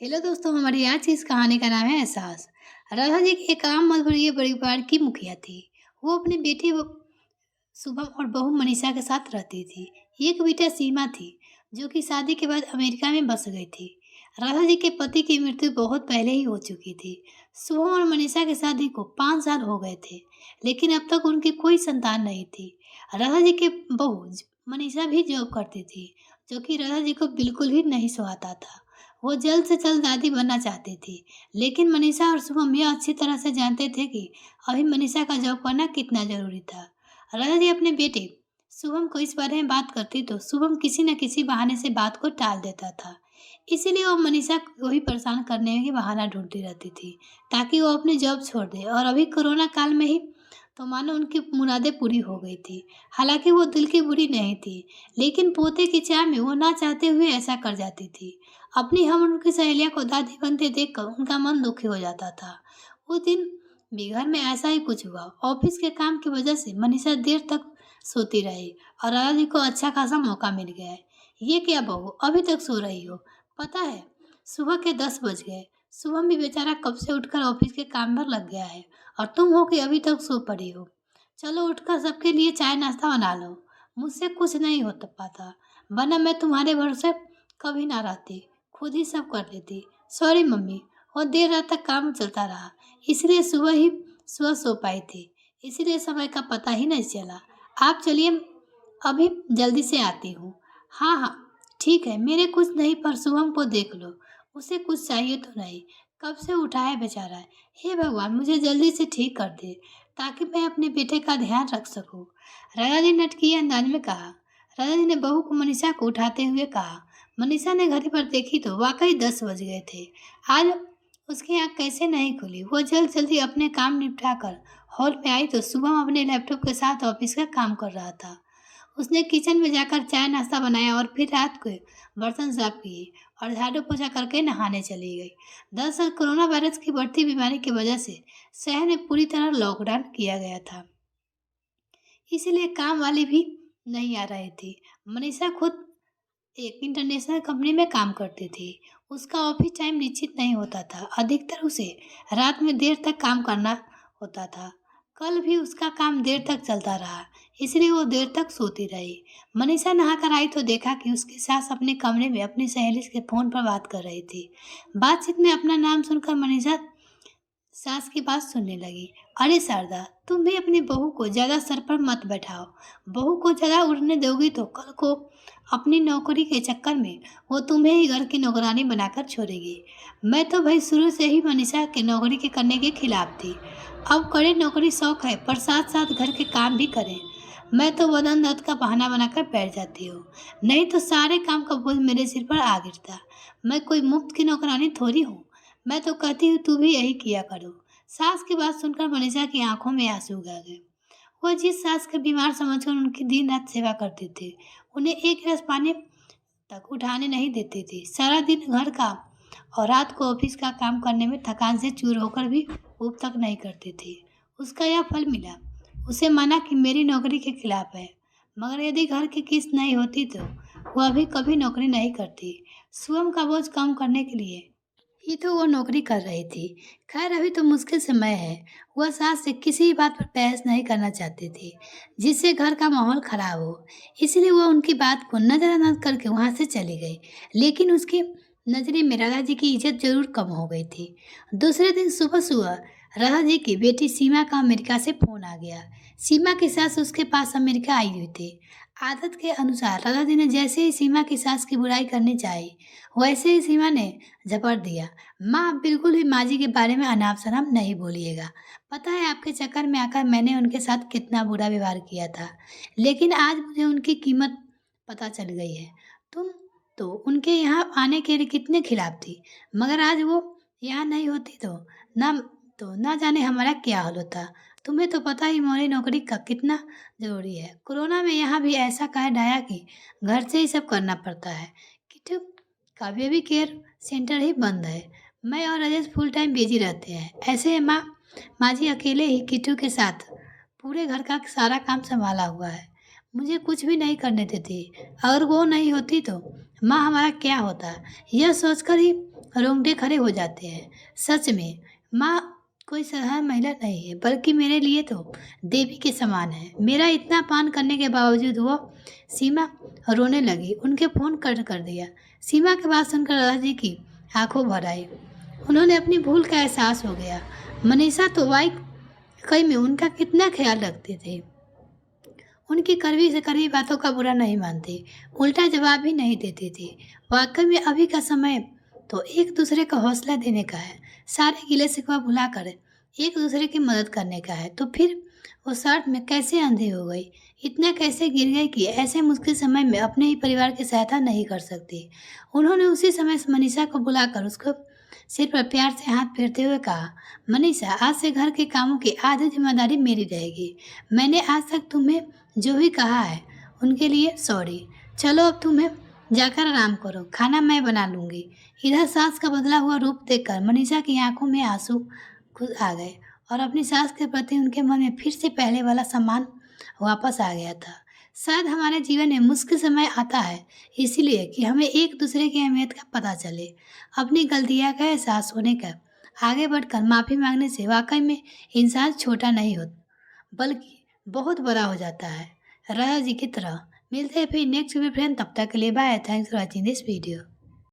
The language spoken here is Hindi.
हेलो दोस्तों, हमारी आज की इस कहानी का नाम है एहसास। राधा जी एक आम मजबूरी परिवार की मुखिया थी। वो अपनी बेटी शुभम और बहू मनीषा के साथ रहती थी। एक बेटा सीमा थी, जो कि शादी के बाद अमेरिका में बस गई थी। राधा जी के पति की मृत्यु बहुत पहले ही हो चुकी थी। शुभम और मनीषा की शादी को 5 साल हो गए थे, लेकिन अब तक उनकी कोई संतान नहीं थी। राधा जी के बहू मनीषा भी जॉब करती थी, जो कि राधा जी को बिल्कुल भी नहीं सुहाता था। वो जल्द से जल्द दादी बनना चाहती थी, लेकिन मनीषा और शुभम यह अच्छी तरह से जानते थे कि अभी मनीषा का जॉब करना कितना जरूरी था। राधा जी अपने बेटे शुभम को इस बारे में बात करती तो शुभम किसी न किसी बहाने से बात को टाल देता था। इसीलिए वो मनीषा को ही परेशान करने की बहाना ढूंढती रहती थी, ताकि वो अपनी जॉब छोड़ दे। और अभी कोरोना काल में ही तो मानो उनकी मुरादें पूरी हो गई थी। हालांकि वो दिल की बुरी नहीं थी, लेकिन पोते की चाह में वो ना चाहते हुए ऐसा कर जाती थी। अपनी हम उनकी सहेलियां को दादी बनते देखकर उनका मन दुखी हो जाता था। उस दिन भी घर में ऐसा ही कुछ हुआ। ऑफिस के काम की वजह से मनीषा देर तक सोती रही और राधा जी को अच्छा खासा मौका मिल गया है। ये क्या बहू, अभी तक सो रही हो? पता है सुबह के 10 बज गए। शुभम भी बेचारा कब से उठकर ऑफिस के काम पर लग गया है, और तुम हो कि अभी तक सो पड़ी हो। चलो उठकर सबके लिए चाय नाश्ता बना लो। मुझसे कुछ नहीं हो पाता, वरना मैं तुम्हारे भरोसे कभी ना रहती, खुद ही सब कर लेती। सॉरी मम्मी, और देर रात तक काम चलता रहा, इसलिए सुबह सो पाई थी। इसीलिए समय का पता ही नहीं चला। आप चलिए, अभी जल्दी से आती हूँ। हाँ हाँ, ठीक है। मेरे कुछ नहीं, पर शुभम को देख लो, उसे कुछ चाहिए तो नहीं? कब से उठा है बेचारा। हे भगवान, मुझे जल्दी से ठीक कर दे, ताकि मैं अपने बेटे का ध्यान रख सकूं। राजा जी ने नटकीय अंदाज में कहा। राजा जी ने बहू को मनीषा को उठाते हुए कहा। मनीषा ने घड़ी पर देखी तो वाकई 10 बज गए थे। आज उसकी आंख कैसे नहीं खुली। वो जल्दी अपने काम निपटा कर हॉल में आई तो शुभम अपने लैपटॉप के साथ ऑफिस का काम कर रहा था। उसने किचन में जाकर चाय नाश्ता बनाया और फिर रात को बर्तन साफ किए और झाड़ू पोछा करके नहाने चली गई। दरअसल कोरोना वायरस की बढ़ती बीमारी की वजह से शहर में पूरी तरह लॉकडाउन किया गया था, इसीलिए काम वाली भी नहीं आ रही थी। मनीषा खुद एक इंटरनेशनल कंपनी में काम करती थी। उसका ऑफिस टाइम निश्चित नहीं होता था, अधिकतर उसे रात में देर तक काम करना होता था। कल भी उसका काम देर तक चलता रहा, इसलिए वो देर तक सोती रही। मनीषा नहाकर आई तो देखा कि उसकी सास अपने कमरे में अपनी सहेली के फोन पर बात कर रही थी। बातचीत में अपना नाम सुनकर मनीषा सास की बात सुनने लगी। अरे शारदा, तुम भी अपनी बहू को ज्यादा सर पर मत बैठाओ। बहू को ज्यादा उड़ने दोगी तो कल को अपनी नौकरी के चक्कर में वो तुम्हें ही घर की नौकरानी बनाकर छोड़ेगी। मैं तो भाई शुरू से ही मनीषा के नौकरी के करने के खिलाफ थी। अब करे नौकरी शौक है, पर साथ साथ घर के काम भी करें। मैं तो वदन दत्त का बहाना बनाकर बैठ जाती हूँ, नहीं तो सारे काम का बोझ मेरे सिर पर आ गिरता। मैं कोई मुफ्त की नौकरानी थोड़ी हूँ। मैं तो कहती हूँ तू भी यही किया करो। सास की बात सुनकर मनीषा की आंखों में आंसू आ गए। वो जिस सास के बीमार समझकर उनकी दिन रात सेवा करती थी, उन्हें एक गिलास पानी तक उठाने नहीं देती थी। सारा दिन घर का और रात को ऑफिस का काम करने में थकान से चूर होकर भी ऊब तक नहीं करती थी। उसका यह फल मिला। उसे माना कि मेरी नौकरी के खिलाफ है, मगर यदि घर की किस्त नहीं होती तो वह भी कभी नौकरी नहीं करती। स्वयं का बोझ कम करने के लिए ये तो वो नौकरी कर रही थी। खैर, अभी तो मुश्किल समय है। वह सास से किसी भी बात पर बहस नहीं करना चाहती थी, जिससे घर का माहौल खराब हो। इसलिए वह उनकी बात को नजरअंदाज करके वहां से चली गई। लेकिन उसकी नजरें में राधा जी की इज्जत जरूर कम हो गई थी। दूसरे दिन सुबह सुबह राधा जी की बेटी सीमा का अमेरिका से फोन आ गया। सीमा की सास उसके पास अमेरिका आई हुई थी। आदत के अनुसार राधा जी ने जैसे ही सीमा की सास की बुराई करनी चाहिए, वैसे ही सीमा ने झपट दिया। माँ, आप बिल्कुल भी माँ जी के बारे में अनाप शनाप नहीं बोलिएगा। पता है आपके चक्कर में आकर मैंने उनके साथ कितना बुरा व्यवहार किया था, लेकिन आज मुझे उनकी कीमत पता चल गई है। तुम तो उनके यहाँ आने के लिए कितने खिलाफ थी, मगर आज वो यहाँ नहीं होती तो ना जाने हमारा क्या हाल होता। तुम्हें तो पता ही मोरी नौकरी का कितना जरूरी है। कोरोना में यहाँ भी ऐसा कह डाया कि घर से ही सब करना पड़ता है। किटू का बेबी केयर सेंटर ही बंद है। मैं और राजेश फुल टाइम बिजी रहते हैं। ऐसे माँ जी अकेले ही किट्टू के साथ पूरे घर का सारा काम संभाला हुआ है। मुझे कुछ भी नहीं करने देती। अगर वो नहीं होती तो माँ हमारा क्या होता। यह सोचकर ही रोंगटे खड़े हो जाते हैं। सच में माँ कोई साधारण महिला नहीं है, बल्कि मेरे लिए तो देवी के समान है। मेरा इतना पान करने के बावजूद वो सीमा रोने लगी। उनके फ़ोन कट कर दिया। सीमा की बात सुनकर राधा जी की आंखों भर आई। उन्होंने अपनी भूल का एहसास हो गया। मनीषा तो वाकई में उनका कितना ख्याल रखते थे। उनकी कड़वी से कड़वी बातों का बुरा नहीं मानते, उल्टा जवाब भी नहीं देते थे। वाकई में अभी का समय तो एक दूसरे को हौसला देने का है, सारे गिले शिकवा भुलाकर एक दूसरे की मदद करने का है। तो फिर वो शर्त में कैसे अंधी हो गई, इतना कैसे गिर गई कि ऐसे मुश्किल समय में अपने ही परिवार की सहायता नहीं कर सकती। उन्होंने उसी समय मनीषा को बुलाकर उसको सिर पर प्यार से हाथ फेरते हुए कहा, मनीषा, आज से घर के कामों की आधी जिम्मेदारी मेरी रहेगी। मैंने आज तक तुम्हें जो भी कहा है उनके लिए सॉरी। चलो अब तुम्हें जाकर आराम करो, खाना मैं बना लूँगी। इधर सास का बदला हुआ रूप देखकर मनीषा की आंखों में आंसू खुद आ गए और अपनी सास के प्रति उनके मन में फिर से पहले वाला सम्मान वापस आ गया था। शायद हमारे जीवन में मुश्किल समय आता है इसीलिए कि हमें एक दूसरे की अहमियत का पता चले। अपनी गलतियाँ का एहसास होने का आगे बढ़कर माफ़ी मांगने से वाकई में इंसान छोटा नहीं होता, बल्कि बहुत बड़ा हो जाता है, राजा जी की तरह। मिलते हैं फिर नेक्स्ट वीडियो फ्रेंड, तब तक के लिए bye. Thanks for watching this video.